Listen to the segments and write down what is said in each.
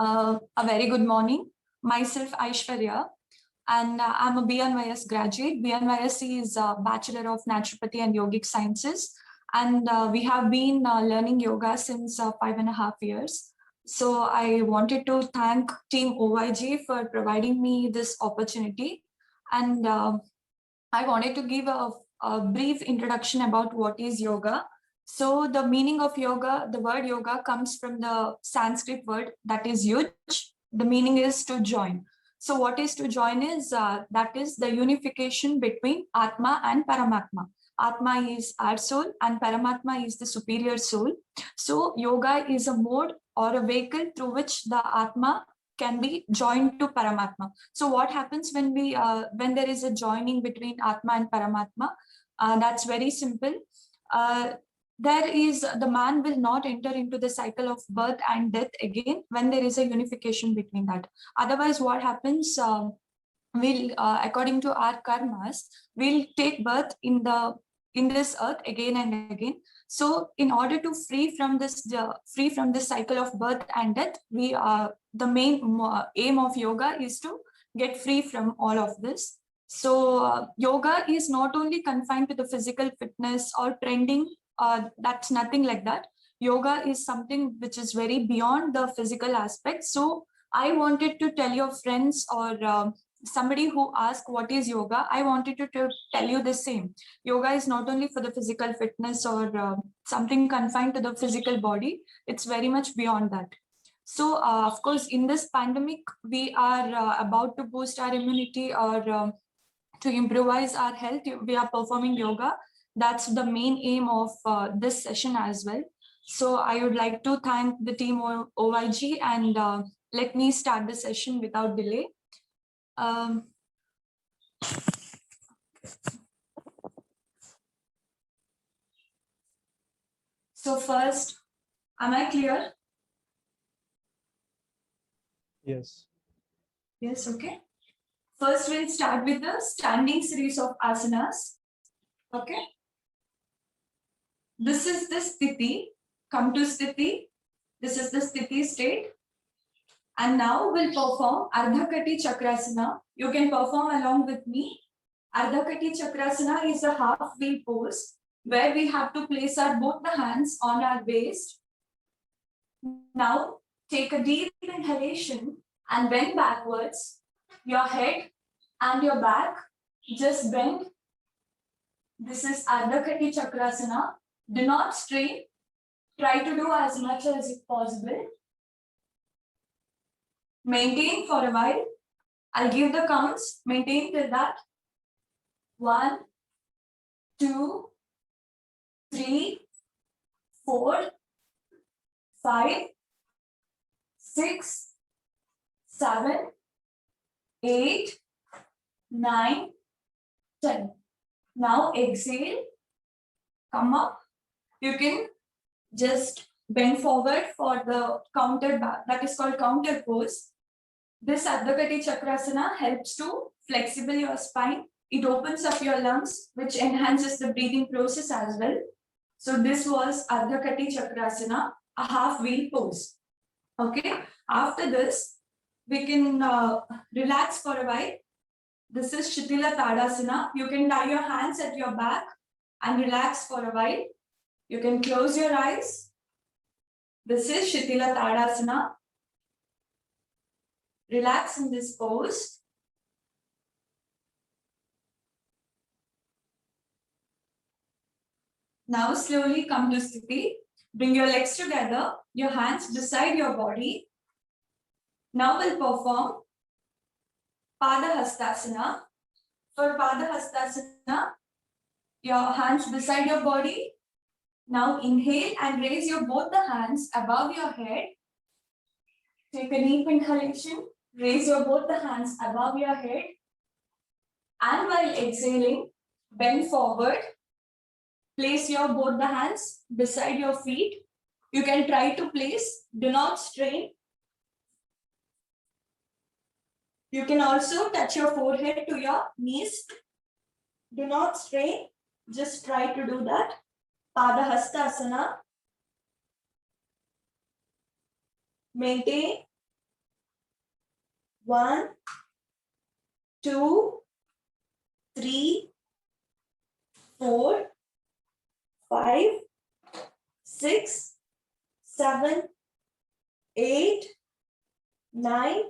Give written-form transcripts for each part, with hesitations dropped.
A very good morning. Myself, Aishwarya, and I'm a BNYS graduate. BNYS is a Bachelor of Naturopathy and Yogic Sciences, and we have been learning yoga since 5.5 years. So I wanted to thank Team OYG for providing me this opportunity, and I wanted to give a brief introduction about what is yoga. So the meaning of yoga, the word yoga comes from the Sanskrit word that is yuj. The meaning is to join. So what is to join is that is the unification between Atma and Paramatma. Atma is our soul and Paramatma is the superior soul. So yoga is a mode or a vehicle through which the Atma can be joined to Paramatma. So what happens when when there is a joining between Atma and Paramatma? That's very simple. The man will not enter into the cycle of birth and death again when there is a unification between that. Otherwise, what happens? According to our karmas, we'll take birth in this earth again and again. So, in order to free from this cycle of birth and death, the main aim of yoga is to get free from all of this. So, yoga is not only confined to the physical fitness or trending. That's nothing like that. Yoga is something which is very beyond the physical aspect. So I wanted to tell your friends or somebody who asked what is yoga, I wanted to tell you the same. Yoga is not only for the physical fitness or something confined to the physical body. It's very much beyond that. So of course, in this pandemic, we are about to boost our immunity or to improvise our health. We are performing yoga. That's the main aim of this session as well. So I would like to thank the team OYG and let me start the session without delay. So first, am I clear? Yes. Yes, okay. First, we'll start with the standing series of asanas. Okay. This is the sthiti. Come to sthiti. This is the sthiti state. And now we'll perform Ardha Kati Chakrasana. You can perform along with me. Ardha Kati Chakrasana is a half wheel pose where we have to place both the hands on our waist. Now take a deep inhalation and bend backwards. Your head and your back just bend. This is Ardha Kati Chakrasana. Do not strain. Try to do as much as possible. Maintain for a while. I'll give the counts. Maintain till that. 1, 2, 3, 4, 5, 6, 7, 8, 9, 10. Now exhale. Come up. You can just bend forward for the counter back. That is called counter pose. This Ardha Kati Chakrasana helps to flexible your spine. It opens up your lungs, which enhances the breathing process as well. So this was Ardha Kati Chakrasana, a half wheel pose. Okay. After this, we can relax for a while. This is Shitila Tadasana. You can tie your hands at your back and relax for a while. You can close your eyes. This is Shitila Tadasana. Relax in this pose. Now slowly come to Sthiti. Bring your legs together, your hands beside your body. Now we'll perform Pada Hastasana. For Pada Hastasana, your hands beside your body. Now inhale and raise both the hands above your head. Take a deep inhalation. Raise both the hands above your head. And while exhaling, bend forward. Place both the hands beside your feet. You can try to place. Do not strain. You can also touch your forehead to your knees. Do not strain. Just try to do that. Pada Hastasana. Maintain 1, 2, 3, 4, 5, 6, 7, 8, 9,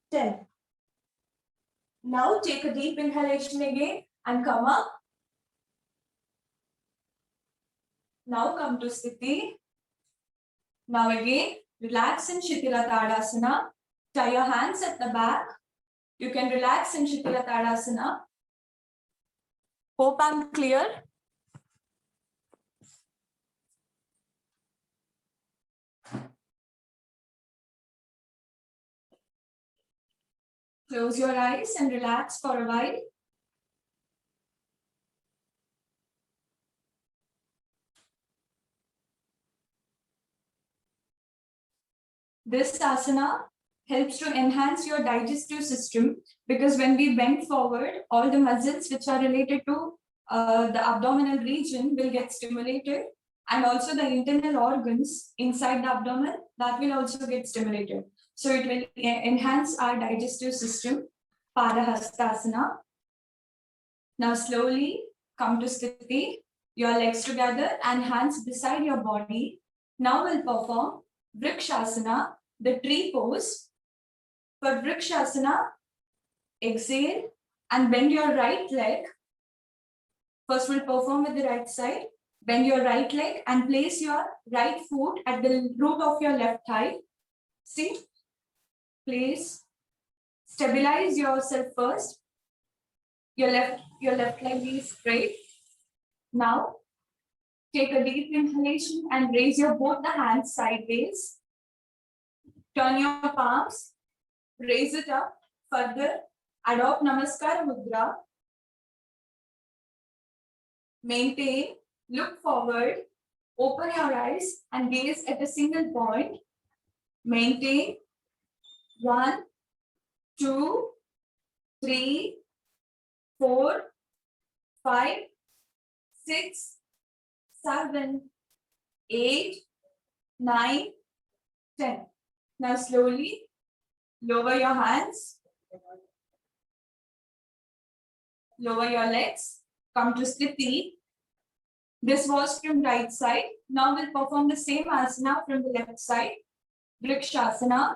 10. Now take a deep inhalation again and come up. Now come to Sthiti. Now again, relax in Shitila Tadasana. Tie your hands at the back. You can relax in Shitila Tadasana. Hope I'm clear. Close your eyes and relax for a while. This asana helps to enhance your digestive system because when we bend forward, all the muscles which are related to the abdominal region will get stimulated, and also the internal organs inside the abdomen that will also get stimulated. So it will enhance our digestive system. Padahastasana. Now slowly come to Sthiti, your legs together and hands beside your body. Now we'll perform Vrikshasana, the tree pose. For Vrikshasana, exhale and bend your right leg. First we'll perform with the right side. Bend your right leg and place your right foot at the root of your left thigh. See? Place. Stabilize yourself first. Your left leg is straight. Now, take a deep inhalation and raise your both the hands sideways. Turn your palms, raise it up further. Adopt Namaskara Mudra. Maintain, look forward, open your eyes and gaze at a single point. Maintain. 1, 2, 3, 4, 5, 6, 7, 8, 9, 10. Now slowly lower your hands, lower your legs, come to Sthiti. This was from right side. Now we'll perform the same asana from the left side. Vrikshasana.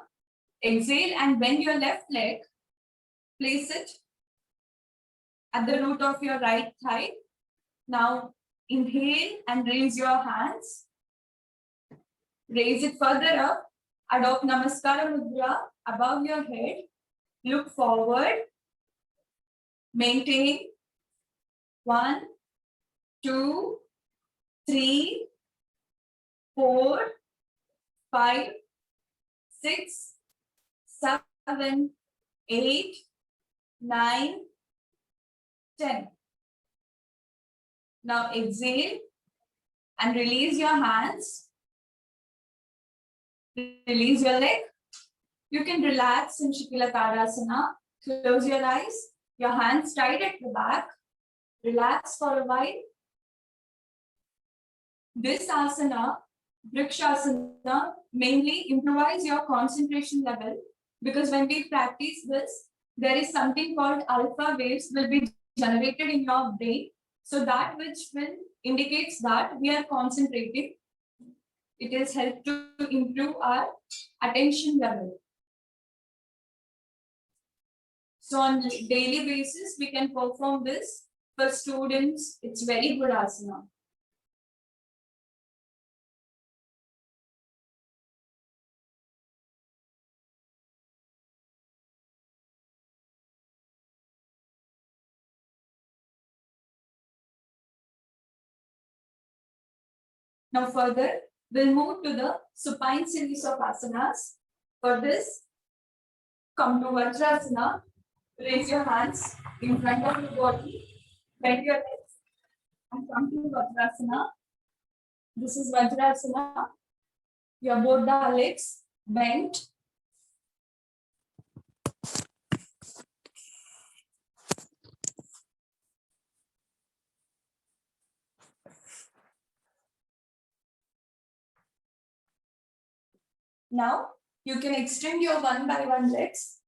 Exhale and bend your left leg. Place it at the root of your right thigh. Now inhale and raise your hands. Raise it further up. Adopt Namaskara Mudra above your head. Look forward. Maintain. 1, 2, 3, 4, 5, 6, 7, 8, 9, 10. Now exhale and release your hands. Release your leg. You can relax in Shitila Tadasana. Close your eyes. Your hands tied at the back. Relax for a while. This asana, Vrikshasana, mainly improvise your concentration level because when we practice this, there is something called alpha waves will be generated in your brain. So that which will indicates that we are concentrating. It is helped to improve our attention level. So on daily basis, we can perform this. For students, it's very good asana. Now further, we'll move to the supine series of asanas. For this, come to Vajrasana. Raise your hands in front of your body. Bend your legs and come to Vajrasana. This is Vajrasana. Your both the legs bent. Now, you can extend your one by one legs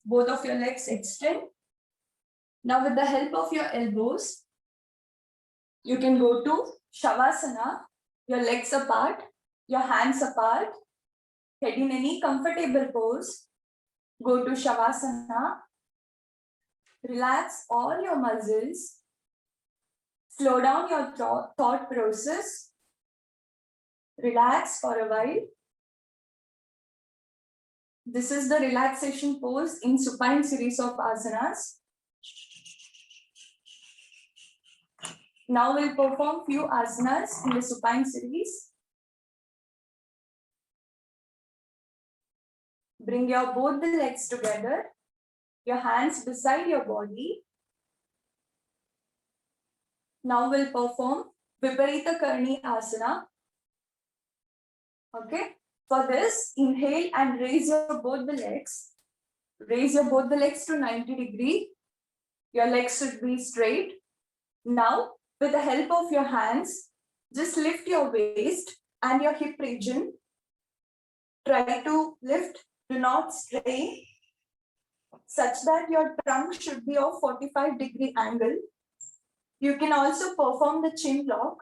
both of your legs extend. Now with the help of your elbows, you can go to Shavasana, your legs apart, your hands apart, head in any comfortable pose. Go to Shavasana, relax all your muscles, slow down your thought process, relax for a while. This is the relaxation pose in supine series of asanas. Now we'll perform few asanas in the supine series. Bring your both the legs together, your hands beside your body. Now we'll perform Viparita Karni Asana. Okay. For this, inhale and raise your both the legs. Raise your both the legs to 90 degrees. Your legs should be straight. Now, with the help of your hands, just lift your waist and your hip region. Try to lift, do not strain, such that your trunk should be of 45-degree angle. You can also perform the chin lock,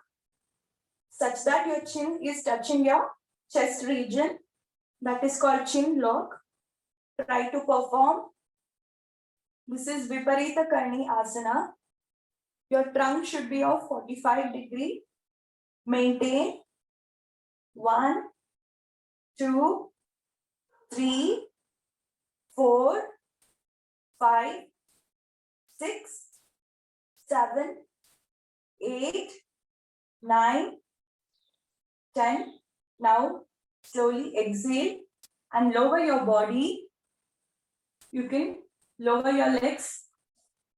such that your chin is touching your chest region. That is called chin lock. Try to perform. This is Viparita Karni Asana. Your trunk should be of 45 degree. Maintain. 1, 2, 3, 4, 5, 6, 7, 8, 9, 10. Now slowly exhale and lower your body. You can lower your legs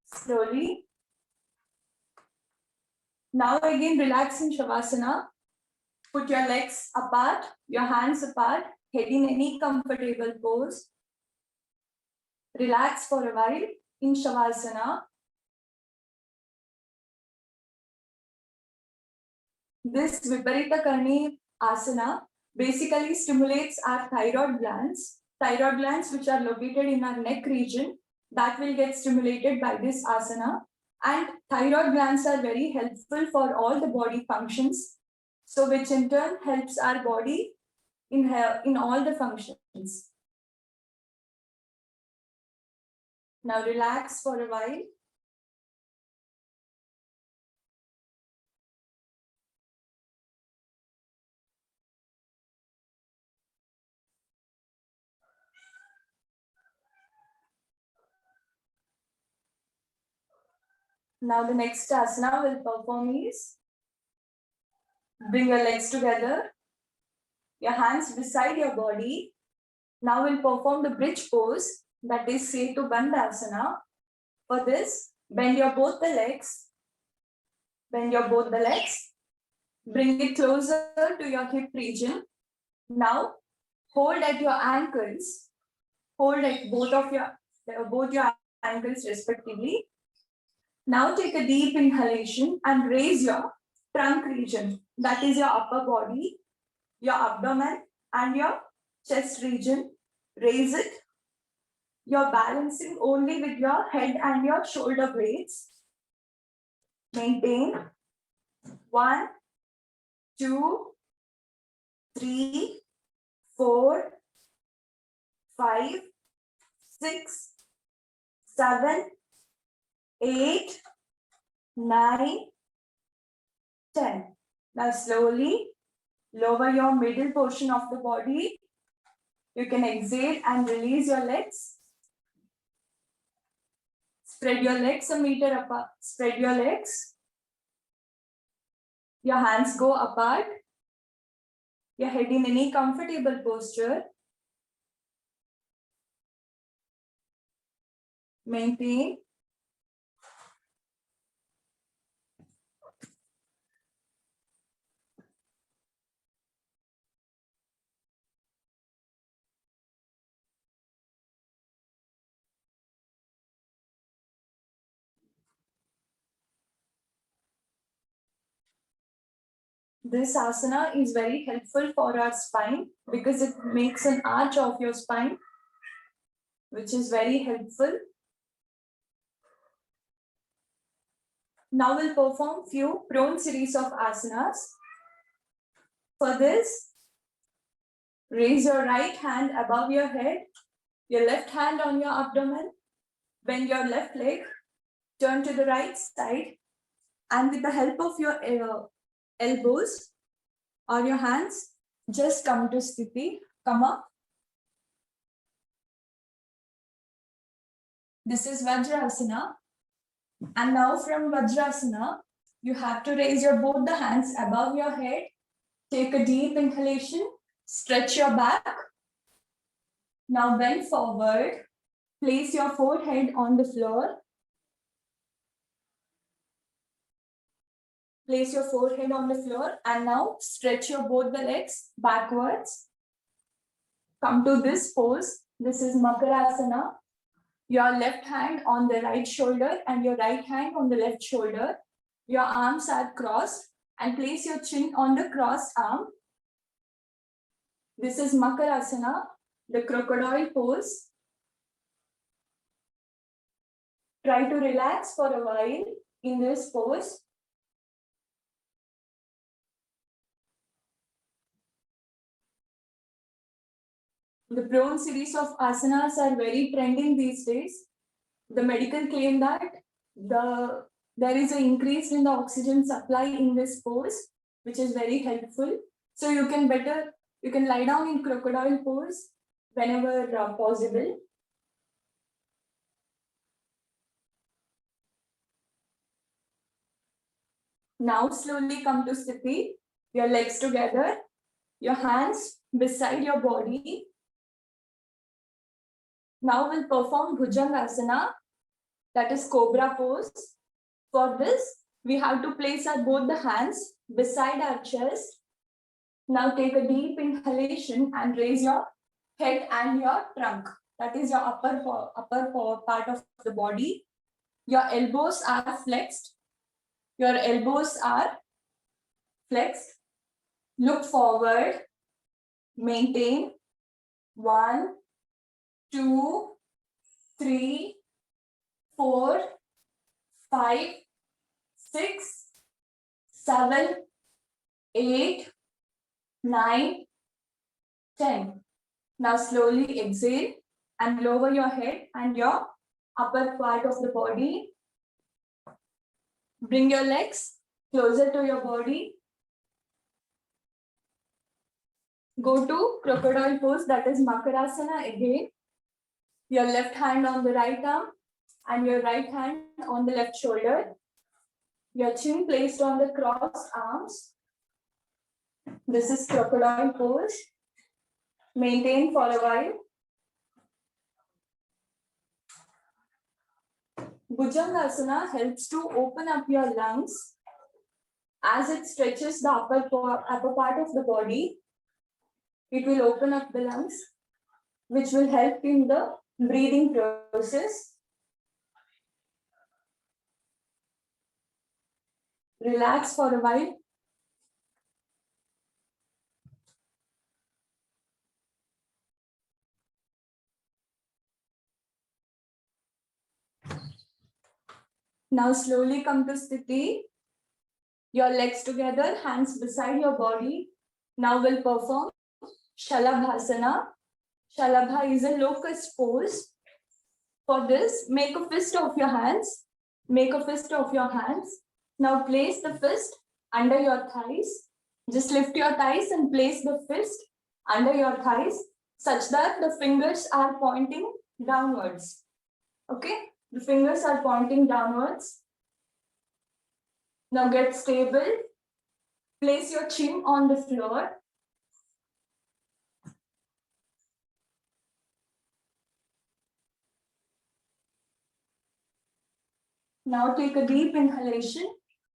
slowly. Now again relax in Shavasana. Put your legs apart, your hands apart, head in any comfortable pose. Relax for a while in Shavasana. This Viparita Karni Asana basically stimulates our thyroid glands which are located in our neck region, that will get stimulated by this asana. And thyroid glands are very helpful for all the body functions, so which in turn helps our body in all the functions. Now relax for a while. Now the next asana we'll perform is, bring your legs together, your hands beside your body. Now we'll perform the bridge pose, that is Setu Bandhasana. For this, bend your both the legs. Bend your both the legs. Bring it closer to your hip region. Now hold at your ankles. Hold at both your ankles respectively. Now take a deep inhalation and raise your trunk region. That is your upper body, your abdomen and your chest region. Raise it. You're balancing only with your head and your shoulder blades. Maintain. 1, 2, 3, 4, 5, 6, 7, 8, 9, 10. Now slowly lower your middle portion of the body. You can exhale and release your legs. Spread your legs a meter apart. Spread your legs. Your hands go apart. Your head in any comfortable posture. Maintain. This asana is very helpful for our spine because it makes an arch of your spine. which is very helpful. Now we'll perform few prone series of asanas. For this, raise your right hand above your head, your left hand on your abdomen, bend your left leg, turn to the right side, and with the help of your elbows or your hands, just come to Sthiti, come up. This is Vajrasana. And now from Vajrasana, you have to raise your both the hands above your head. Take a deep inhalation, stretch your back. Now bend forward, place your forehead on the floor. Place your forehead on the floor and now stretch your both the legs backwards. Come to this pose. This is Makarasana. Your left hand on the right shoulder and your right hand on the left shoulder. Your arms are crossed and place your chin on the crossed arm. This is Makarasana, the crocodile pose. Try to relax for a while in this pose. The prone series of asanas are very trending these days. The medical claim that there is an increase in the oxygen supply in this pose, which is very helpful. So you can lie down in crocodile pose whenever possible. Now slowly come to Sthiti, your legs together, your hands beside your body. Now we'll perform Bhujangasana, that is Cobra pose. For this, we have to place both the hands beside our chest. Now take a deep inhalation and raise your head and your trunk. That is your upper part of the body. Your elbows are flexed. Your elbows are flexed. Look forward. Maintain. 1, 2, 3, 4, 5, 6, 7, 8, 9, 10. Now slowly exhale and lower your head and your upper part of the body. Bring your legs closer to your body. Go to crocodile pose, that is Makarasana again. Your left hand on the right arm and your right hand on the left shoulder. Your chin placed on the crossed arms. This is crocodile pose. Maintain for a while. Bhujangasana helps to open up your lungs as it stretches the upper part of the body. It will open up the lungs, which will help in the breathing process. Relax for a while. Now slowly come to Sthiti. Your legs together, hands beside your body. Now we'll perform Shalabhasana. Shalabha is a locust pose. For this, make a fist of your hands. Make a fist of your hands. Now place the fist under your thighs. Just lift your thighs and place the fist under your thighs such that the fingers are pointing downwards. Okay? The fingers are pointing downwards. Now get stable. Place your chin on the floor. Now take a deep inhalation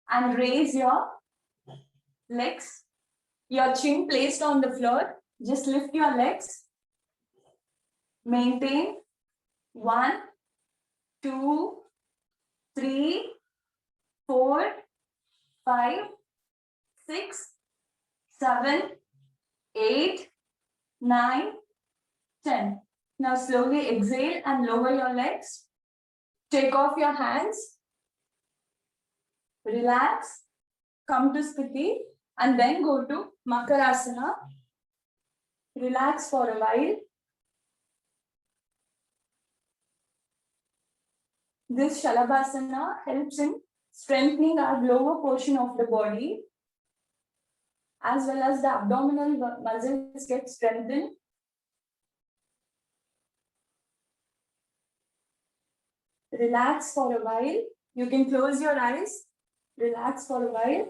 and raise your legs. Your chin placed on the floor. Just lift your legs. Maintain. 1, 2, 3, 4, 5, 6, 7, 8, 9, 10. Now slowly exhale and lower your legs. Take off your hands. Relax. Come to Sthiti and then go to Makarasana. Relax for a while. This Shalabhasana helps in strengthening our lower portion of the body, as well as the abdominal muscles get strengthened. Relax for a while. You can close your eyes. Relax for a while.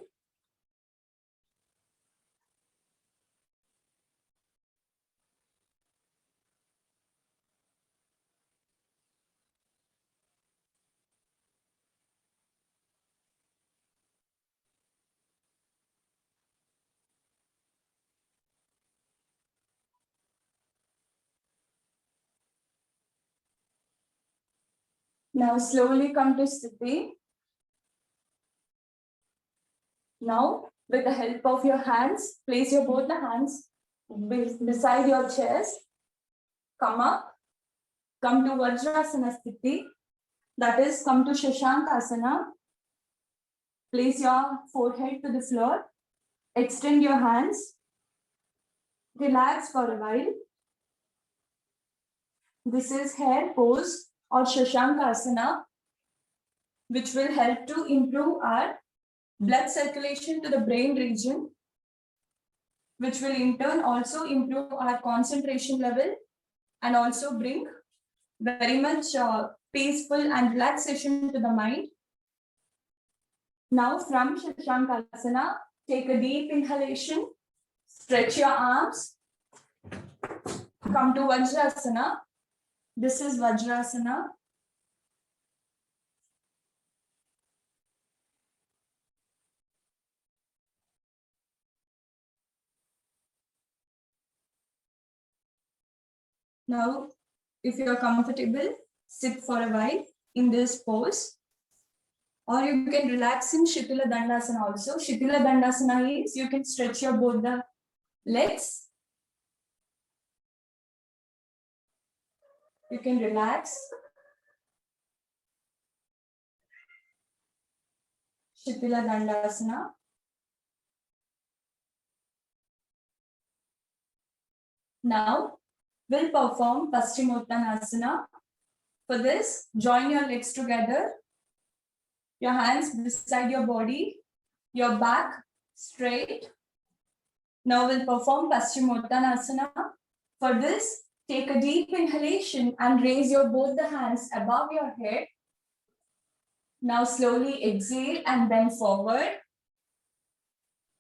Now slowly come to Sthiti. Now, with the help of your hands, place your both the hands beside your chest. Come up. Come to Vajrasana Sthiti. That is, come to Shashankasana. Place your forehead to the floor. Extend your hands. Relax for a while. This is hair pose or Shashankasana, which will help to improve our blood circulation to the brain region, which will in turn also improve our concentration level and also bring very much peaceful and relaxation to the mind. Now from Shashankasana, take a deep inhalation, stretch your arms, come to Vajrasana. This is Vajrasana. Now, if you are comfortable, sit for a while in this pose. Or you can relax in Shitila Dandasana also. Shitila Dandasana is you can stretch your both the legs. You can relax. Shitila Dandasana. Now, we'll perform Paschimottanasana. For this, join your legs together. Your hands beside your body. Your back straight. Now we'll perform Paschimottanasana. For this, take a deep inhalation and raise your both the hands above your head. Now slowly exhale and bend forward.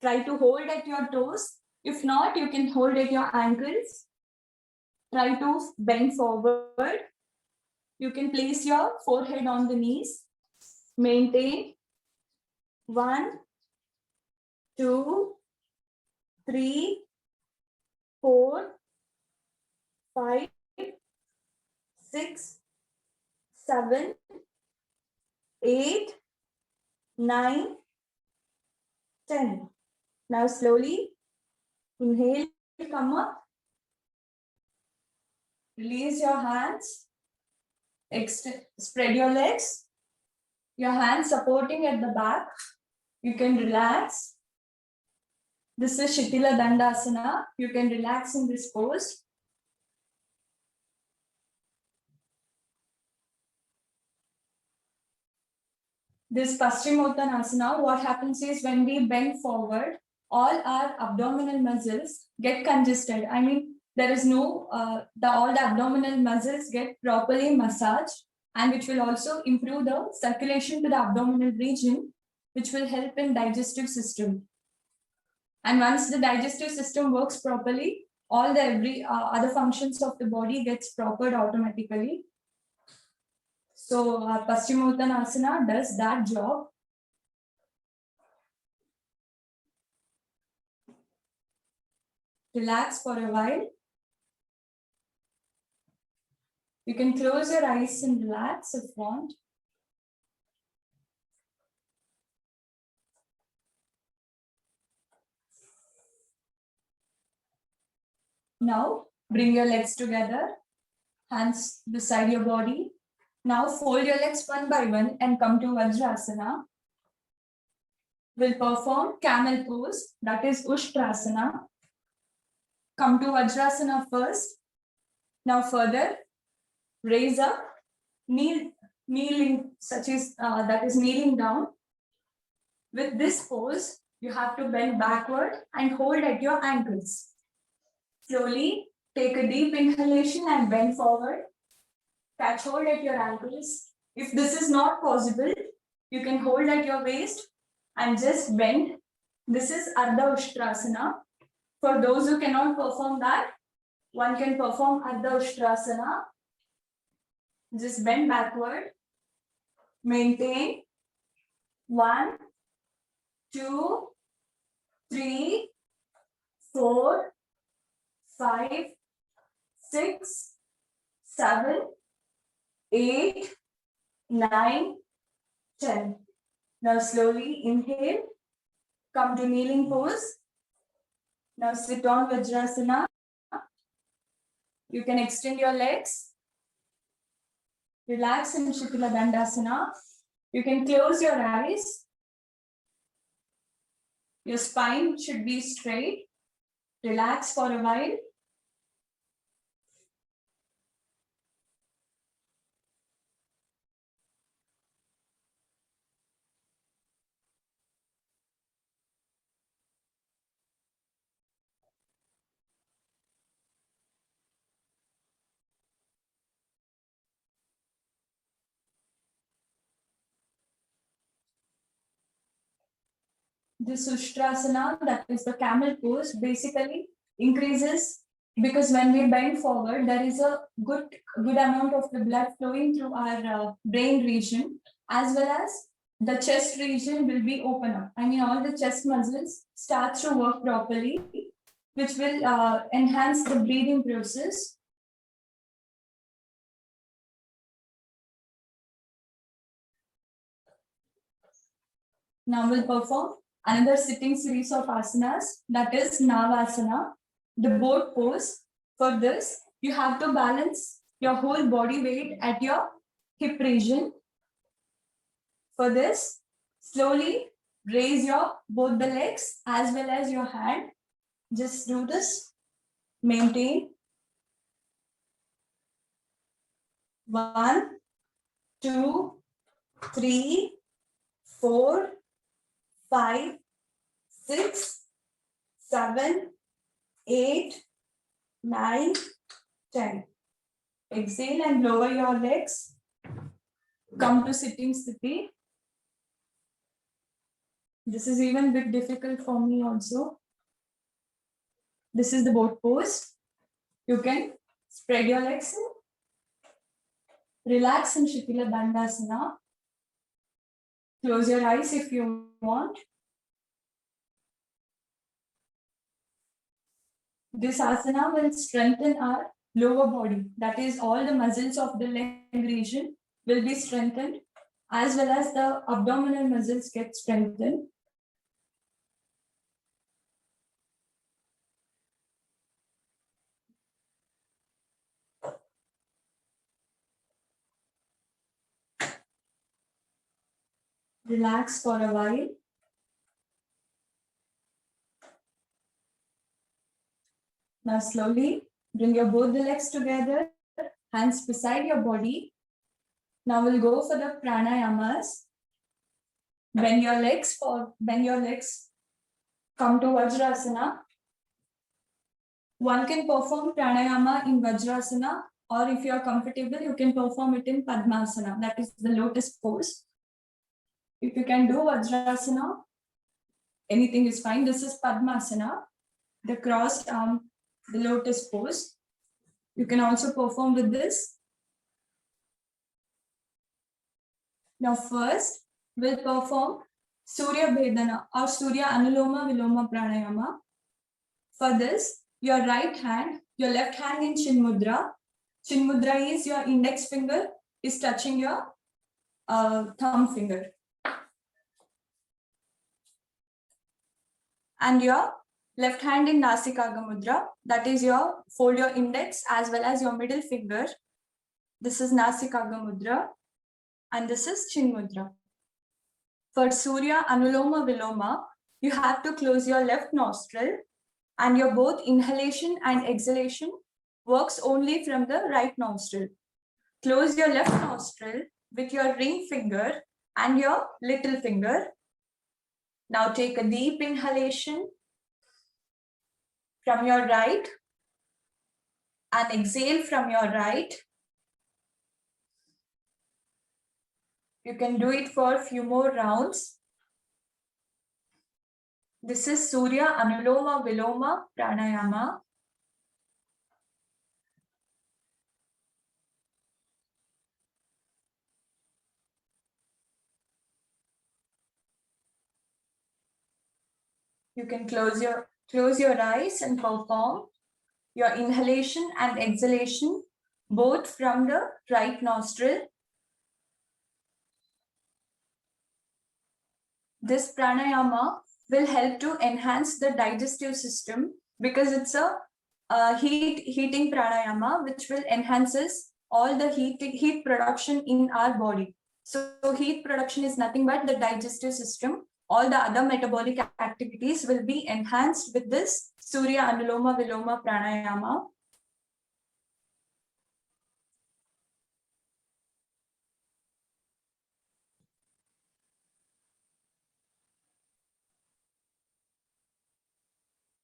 Try to hold at your toes. If not, you can hold at your ankles. Try to bend forward. You can place your forehead on the knees. Maintain. 1, 2, 3, 4, 5, 6, 7, 8, 9, 10. Now slowly inhale, come up. Release your hands. Spread your legs. Your hands supporting at the back. You can relax. This is Shitila Dandasana. You can relax in this pose. This Paschimottanasana, what happens is when we bend forward, all our abdominal muscles get congested. I mean, there is no, all the abdominal muscles get properly massaged, and which will also improve the circulation to the abdominal region, which will help in digestive system. And once the digestive system works properly, all the every other functions of the body gets propered automatically. So Paschimottanasana does that job. Relax for a while. You can close your eyes and relax if you want. Now, bring your legs together. hands beside your body. Now fold your legs one by one and come to Vajrasana. We'll perform camel pose, that is Ushtrasana. Come to Vajrasana first. Now further, raise up, kneeling, such as that is kneeling down. With this pose, you have to bend backward and hold at your ankles. Slowly take a deep inhalation and bend forward. Catch hold at your ankles. If this is not possible, you can hold at your waist and just bend. This is Ardha Ushtrasana. For those who cannot perform that, one can perform Ardha Ushtrasana. Just bend backward. Maintain. 1, 2, 3, 4, 5, 6, 7, 8, 9, 10. Now slowly inhale. Come to kneeling pose. Now sit on Vajrasana. You can extend your legs. Relax in Shikila Dandasana. You can close your eyes. Your spine should be straight. Relax for a while. This Ushtrasana, that is the camel pose, basically increases because when we bend forward, there is a good amount of the blood flowing through our brain region, as well as the chest region will be open up. I mean, all the chest muscles start to work properly, which will enhance the breathing process. Now we'll perform another sitting series of asanas, that is Navasana, the boat pose. For this, you have to balance your whole body weight at your hip region. For this, slowly raise your both the legs as well as your hand. Just do this. Maintain. 1, 2, 3, 4, 5, 6, 7, 8, 9, 10. Exhale and lower your legs. Come to sitting sthiti. This is even a bit difficult for me also. This is the boat pose. You can spread your legs. Relax in Shikila Dandasana. Close your eyes if you want. This asana will strengthen our lower body. That is, all the muscles of the leg region will be strengthened, as well as the abdominal muscles get strengthened. Relax for a while. Now slowly bring your both the legs together, hands beside your body. Now we'll go for the pranayamas. Bend your legs, come to Vajrasana. One can perform pranayama in Vajrasana, or if you are comfortable, you can perform it in Padmasana, that is the lotus pose. If you can do Vajrasana, anything is fine. This is Padmasana, the crossed arm, the lotus pose. You can also perform with this. Now first, we'll perform Surya Bhedana or Surya Anuloma Viloma Pranayama. For this, your right hand, your left hand in Chin Mudra. Chin Mudra is your index finger is touching your thumb finger. And your left hand in Nasikaga Mudra, that is your fold your index as well as your middle finger This is Nasikagga Mudra and this is Chin Mudra. For Surya Anuloma Viloma, you have to close your left nostril and your both inhalation and exhalation works only from the right nostril. Close your left nostril with your ring finger and your little finger. Now take a deep inhalation from your right and exhale from your right. You can do it for a few more rounds. This is Surya Anuloma Viloma Pranayama. You can close your eyes and perform your inhalation and exhalation both from the right nostril. This pranayama will help to enhance the digestive system because it's a heating pranayama which will enhances all the heat production in our body. So heat production is nothing but the digestive system. All the other metabolic activities will be enhanced with this Surya Anuloma Viloma pranayama.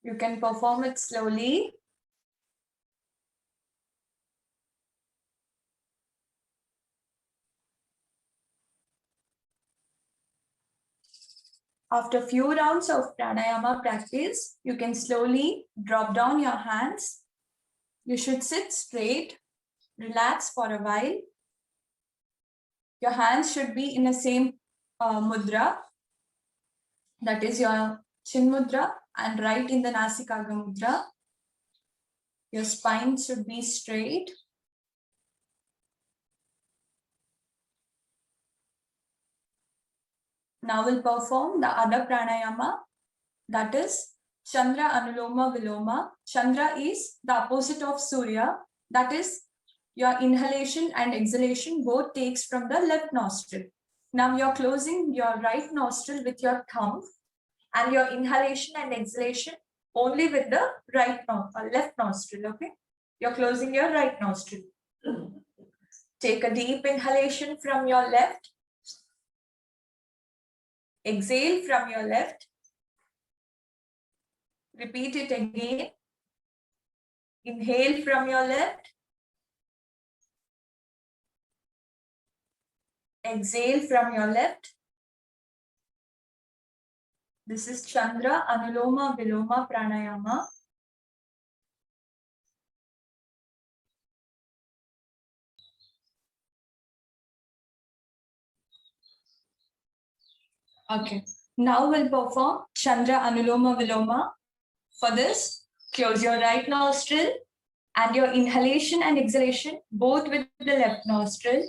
You can perform it slowly. After few rounds of pranayama practice, you can slowly drop down your hands. You should sit straight, relax for a while. Your hands should be in the same mudra, that is your chin mudra, and right in the Nasikagga mudra. Your spine should be straight. Now we'll perform the other pranayama, that is Chandra Anuloma Viloma. Chandra is the opposite of Surya, that is your inhalation and exhalation both takes from the left nostril. Now you're closing your right nostril with your thumb and your inhalation and exhalation only with the left nostril, okay? You're closing your right nostril. Take a deep inhalation from your left. Exhale from your left. Repeat it again. Inhale from your left. Exhale from your left. This is Chandra Anuloma Viloma Pranayama. Okay, now we'll perform Chandra Anuloma Viloma. For this, close your right nostril and your inhalation and exhalation both with the left nostril.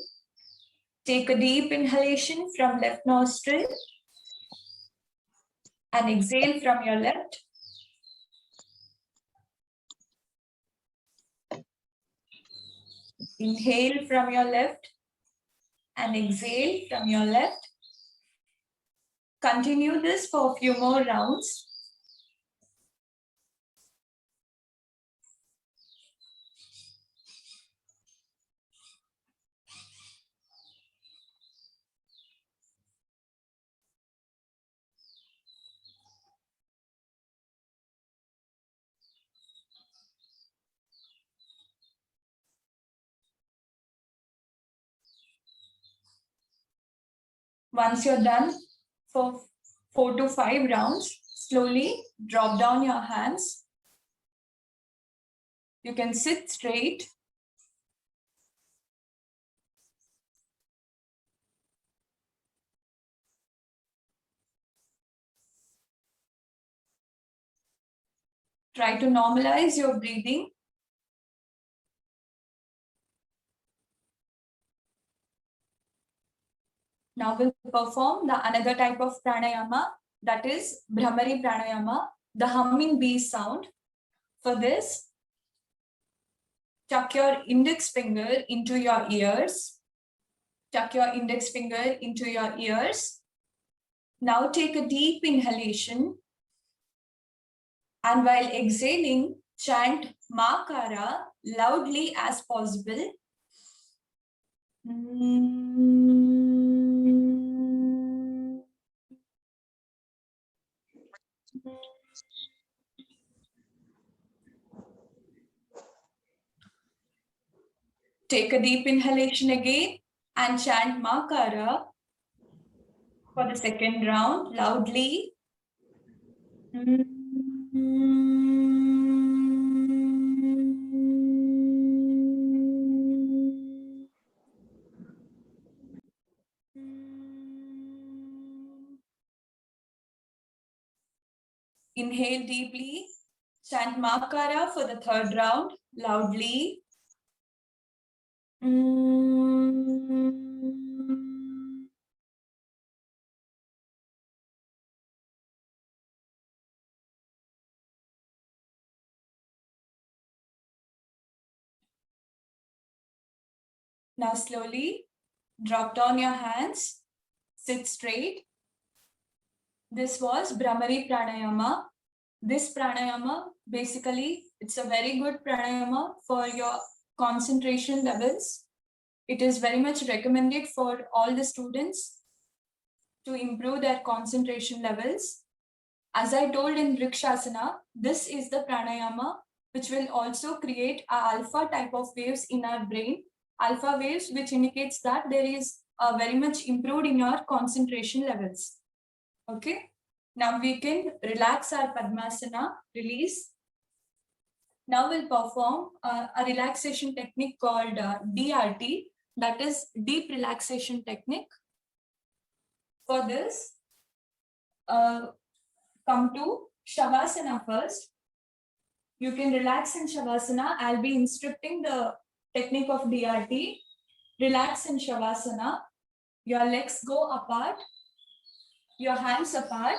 Take a deep inhalation from left nostril and exhale from your left. Inhale from your left and exhale from your left. Continue this for a few more rounds. Once you're done for 4 to 5 rounds, slowly drop down your hands. You can sit straight. Try to normalize your breathing. Now we'll perform the another type of pranayama, that is Bhramari pranayama, the humming bee sound. For this, Tuck your index finger into your ears. Tuck your index finger into your ears. Now take a deep inhalation. And while exhaling, chant Makara loudly as possible. Take a deep inhalation again and chant Makara for the second round loudly. Inhale deeply, chant Makara for the third round loudly. Now slowly drop down your hands, sit straight. This was Bhramari Pranayama. This pranayama, basically, it's a very good pranayama for your concentration levels. It is very much recommended for all the students to improve their concentration levels. As I told in Vrikshasana, this is the pranayama which will also create a alpha type of waves in our brain. Alpha waves, which indicates that there is very much improved in your concentration levels. Okay. Now we can relax our Padmasana, release. Now we'll perform a relaxation technique called DRT, that is deep relaxation technique. For this, come to Shavasana first. You can relax in Shavasana. I'll be instructing the technique of DRT. Relax in Shavasana. Your legs go apart, your hands apart,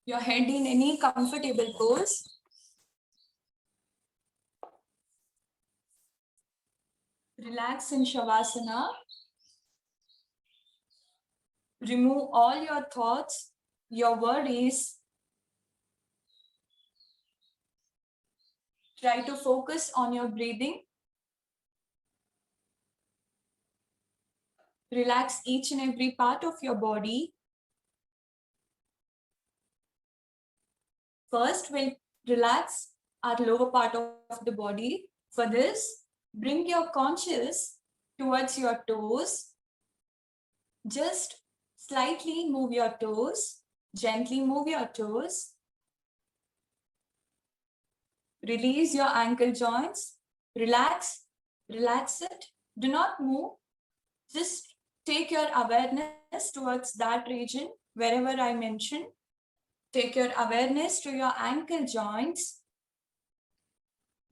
your head in any comfortable pose. Relax in Shavasana. Remove all your thoughts, your worries. Try to focus on your breathing. Relax each and every part of your body. First, we'll relax our lower part of the body. For this, bring your conscious towards your toes. Just slightly move your toes. Gently move your toes. Release your ankle joints. Relax. Relax it. Do not move. Just take your awareness towards that region, wherever I mentioned. Take your awareness to your ankle joints.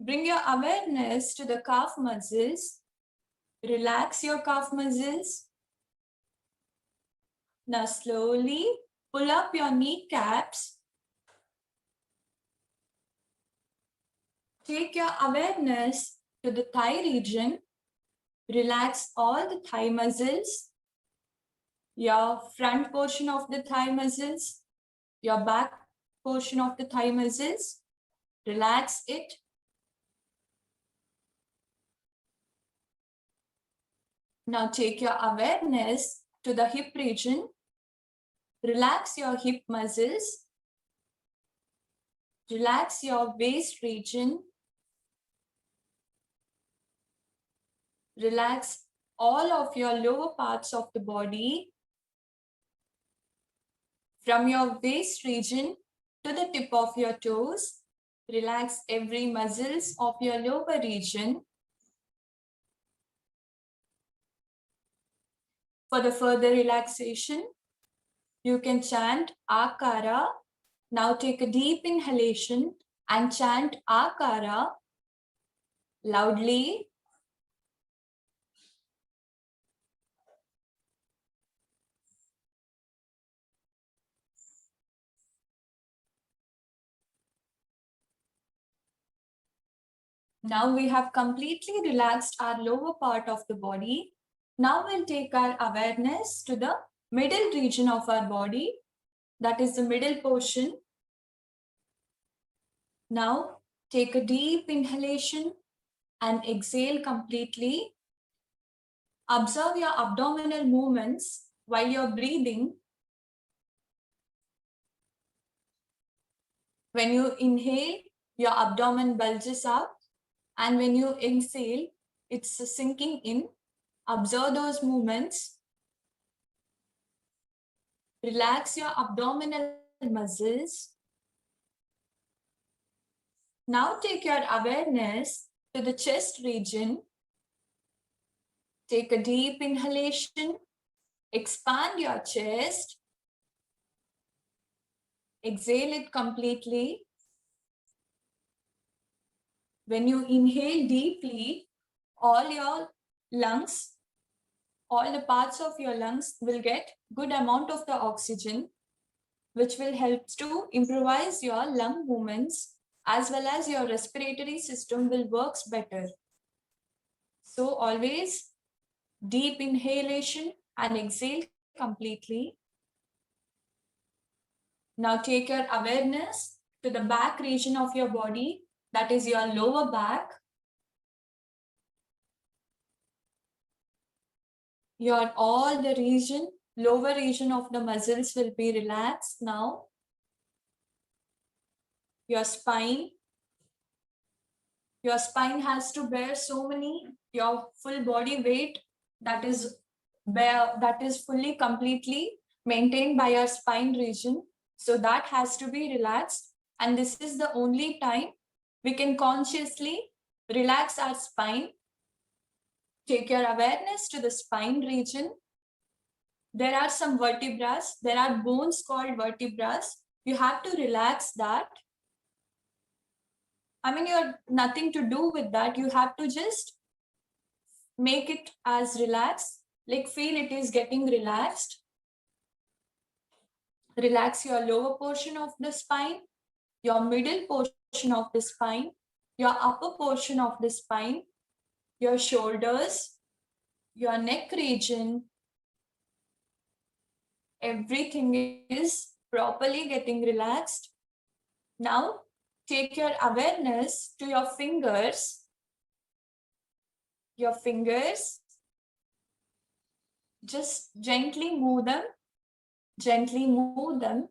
Bring your awareness to the calf muscles. Relax your calf muscles. Now slowly pull up your kneecaps. Take your awareness to the thigh region. Relax all the thigh muscles, your front portion of the thigh muscles, your back portion of the thigh muscles. Relax it. Now take your awareness to the hip region. Relax your hip muscles. Relax your waist region. Relax all of your lower parts of the body. From your waist region to the tip of your toes, relax every muscles of your lower region. For the further relaxation, you can chant Akara. Now take a deep inhalation and chant Akara loudly. Now we have completely relaxed our lower part of the body. Now we'll take our awareness to the middle region of our body, that is the middle portion. Now take a deep inhalation and exhale completely. Observe your abdominal movements while you're breathing. When you inhale, your abdomen bulges up, and when you exhale, it's sinking in. Observe those movements. Relax your abdominal muscles. Now take your awareness to the chest region. Take a deep inhalation. Expand your chest. Exhale it completely. When you inhale deeply, all your lungs, all the parts of your lungs will get good amount of the oxygen, which will help to improvise your lung movements, as well as your respiratory system will works better. So always deep inhalation and exhale completely. Now take your awareness to the back region of your body, that is your lower back. Your all the region, lower region of the muscles will be relaxed now. Your spine has to bear so many, your full body weight that is fully completely maintained by your spine region. So that has to be relaxed. And this is the only time we can consciously relax our spine. Take your awareness to the spine region. There are some vertebrae, there are bones called vertebrae. You have to relax that. I mean, you're nothing to do with that. You have to just make it as relaxed, like feel it is getting relaxed. Relax your lower portion of the spine, your middle portion of the spine, your upper portion of the spine, your shoulders, your neck region. Everything is properly getting relaxed. Now, take your awareness to your fingers. Your fingers, just gently move them. Gently move them.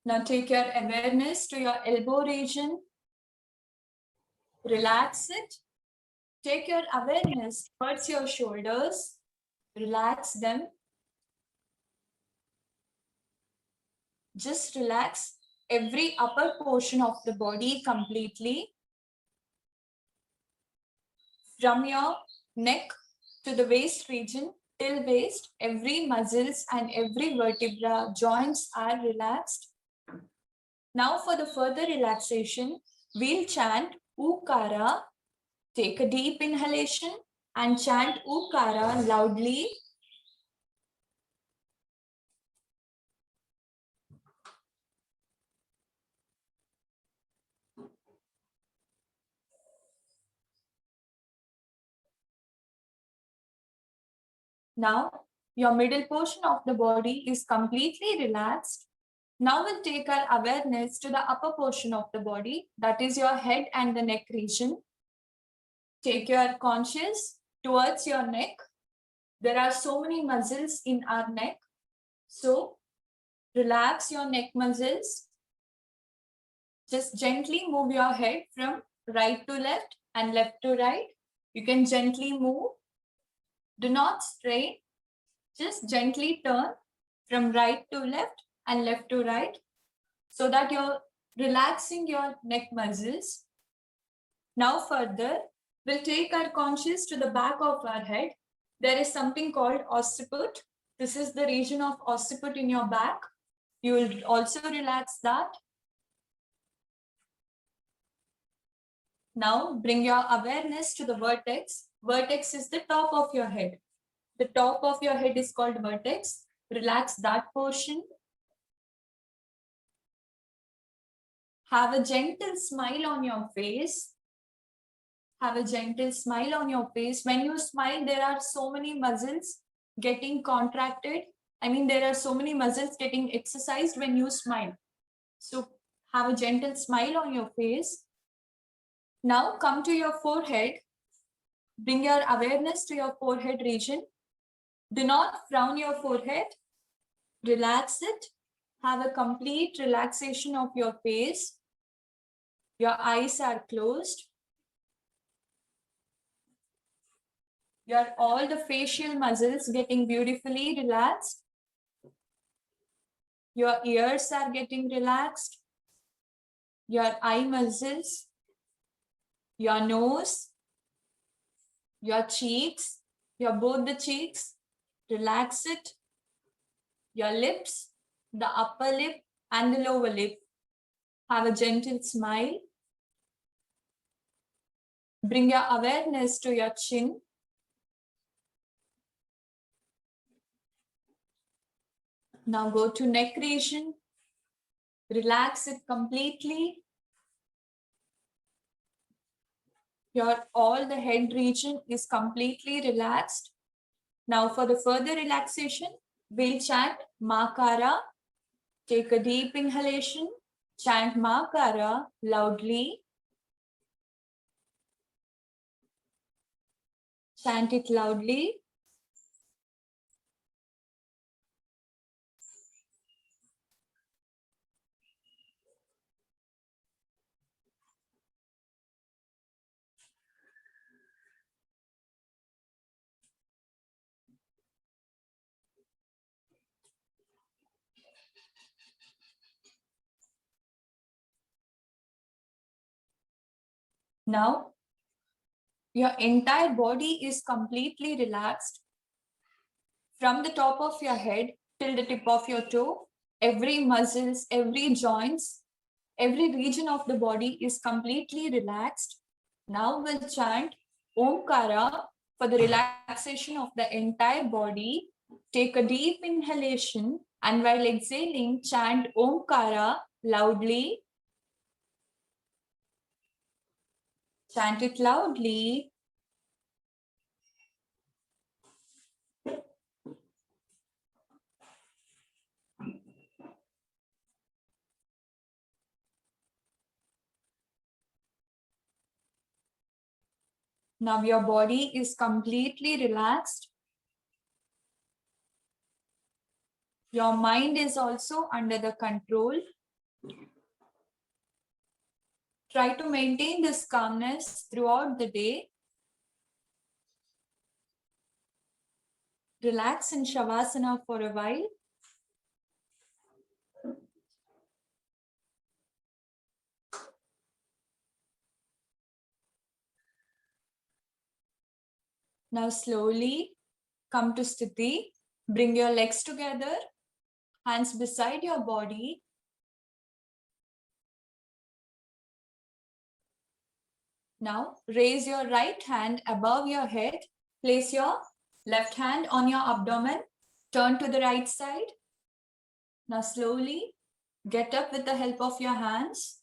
Now take your awareness to your elbow region. Relax it. Take your awareness towards your shoulders. Relax them. Just relax every upper portion of the body completely. From your neck to the waist region till waist, every muscles and every vertebra joints are relaxed. Now for the further relaxation, we'll chant Ukara. Take a deep inhalation and chant Ukara loudly. Now, your middle portion of the body is completely relaxed. Now we'll take our awareness to the upper portion of the body, that is your head and the neck region. Take your conscious towards your neck. There are so many muscles in our neck. So relax your neck muscles. Just gently move your head from right to left and left to right. You can gently move. Do not strain. Just gently turn from right to left and left to right so that you're relaxing your neck muscles. Now further, we'll take our conscious to the back of our head. There is something called occiput. This is the region of occiput in your back. You will also relax that. Now bring your awareness to the vertex. Vertex is the top of your head. The top of your head is called vertex. Relax that portion. Have a gentle smile on your face. Have a gentle smile on your face. When you smile, there are so many muscles getting contracted. I mean, there are so many muscles getting exercised when you smile. So have a gentle smile on your face. Now come to your forehead. Bring your awareness to your forehead region. Do not frown your forehead. Relax it. Have a complete relaxation of your face. Your eyes are closed. All the facial muscles getting beautifully relaxed. Your ears are getting relaxed. Your eye muscles, your nose, your cheeks, both the cheeks, relax it. Your lips, the upper lip and the lower lip. Have a gentle smile. Bring your awareness to your chin. Now go to neck region. Relax it completely. All the head region is completely relaxed. Now for the further relaxation, we'll chant Makara. Take a deep inhalation. Chant Makara loudly. Chant it loudly. Now, your entire body is completely relaxed. From the top of your head till the tip of your toe, every muscles, every joints, every region of the body is completely relaxed. Now we'll chant Omkara for the relaxation of the entire body. Take a deep inhalation and while exhaling, chant Omkara loudly. Chant it loudly. Now your body is completely relaxed. Your mind is also under the control. Try to maintain this calmness throughout the day. Relax in Shavasana for a while. Now slowly come to Sthiti. Bring your legs together, hands beside your body. Now raise your right hand above your head. Place your left hand on your abdomen. Turn to the right side. Now slowly get up with the help of your hands.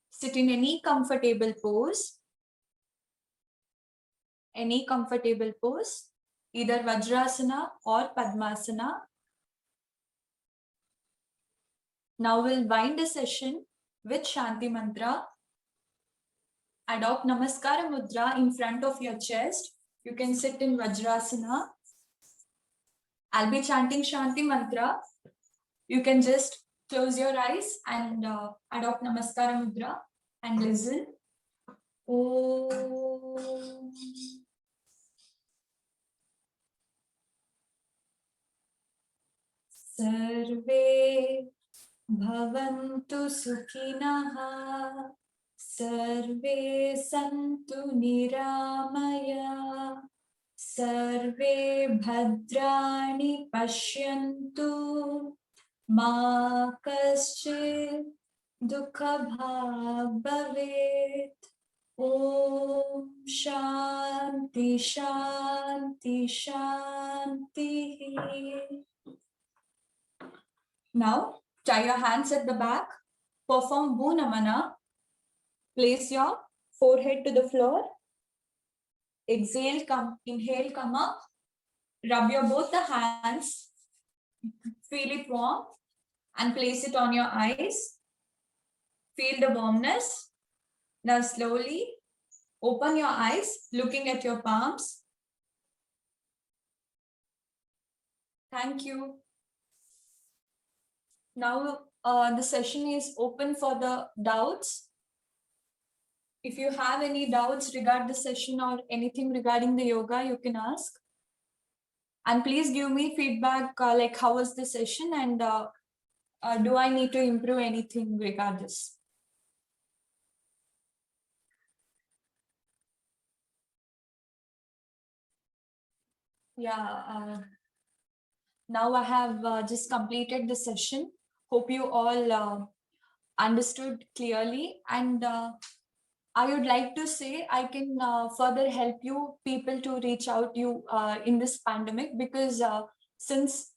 Sit in any comfortable pose. Any comfortable pose, either Vajrasana or Padmasana. Now we'll wind the session with Shanti Mantra. Adopt Namaskara Mudra in front of your chest. You can sit in Vajrasana. I'll be chanting Shanti Mantra. You can just close your eyes and adopt Namaskara Mudra and listen. Om. Sarve Bhavantu Sukhinah. Sarve Santu Niramaya. Sarve Bhadrani Pashyantu. Ma Kaschid Dukha Bhag Bhavet. Om Shanti Shanti Shanti. Now tie your hands at the back. Perform Bhu Namana Place your forehead to the floor. Exhale, inhale, come up. Rub your both the hands. Feel it warm and place it on your eyes. Feel the warmness. Now slowly open your eyes, looking at your palms. Thank you. Now the session is open for the doubts. If you have any doubts regarding the session or anything regarding the yoga, you can ask. And please give me feedback like how was the session and do I need to improve anything regardless? Yeah, now I have just completed the session. Hope you all understood clearly, and I would like to say I can further help you people to reach out you in this pandemic, because since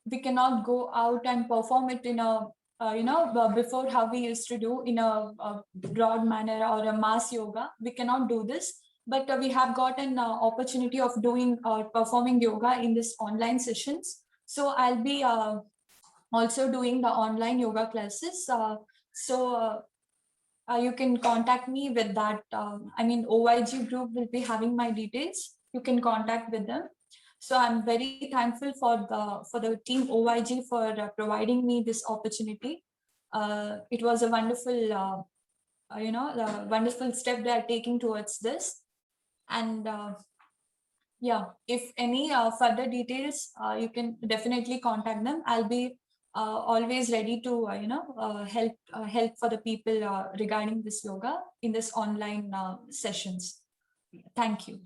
we cannot go out and perform it in a before how we used to do in a broad manner or a mass yoga, we cannot do this. But we have got an opportunity of doing performing yoga in this online sessions. So I'll be also doing the online yoga classes. You can contact me with that. OYG group will be having my details. You can contact with them. So I'm very thankful for the team OYG for providing me this opportunity. It was a wonderful, the wonderful step they are taking towards this. And yeah, if any further details, you can definitely contact them. I'll be always ready to help for the people regarding this yoga in this online sessions. Thank you.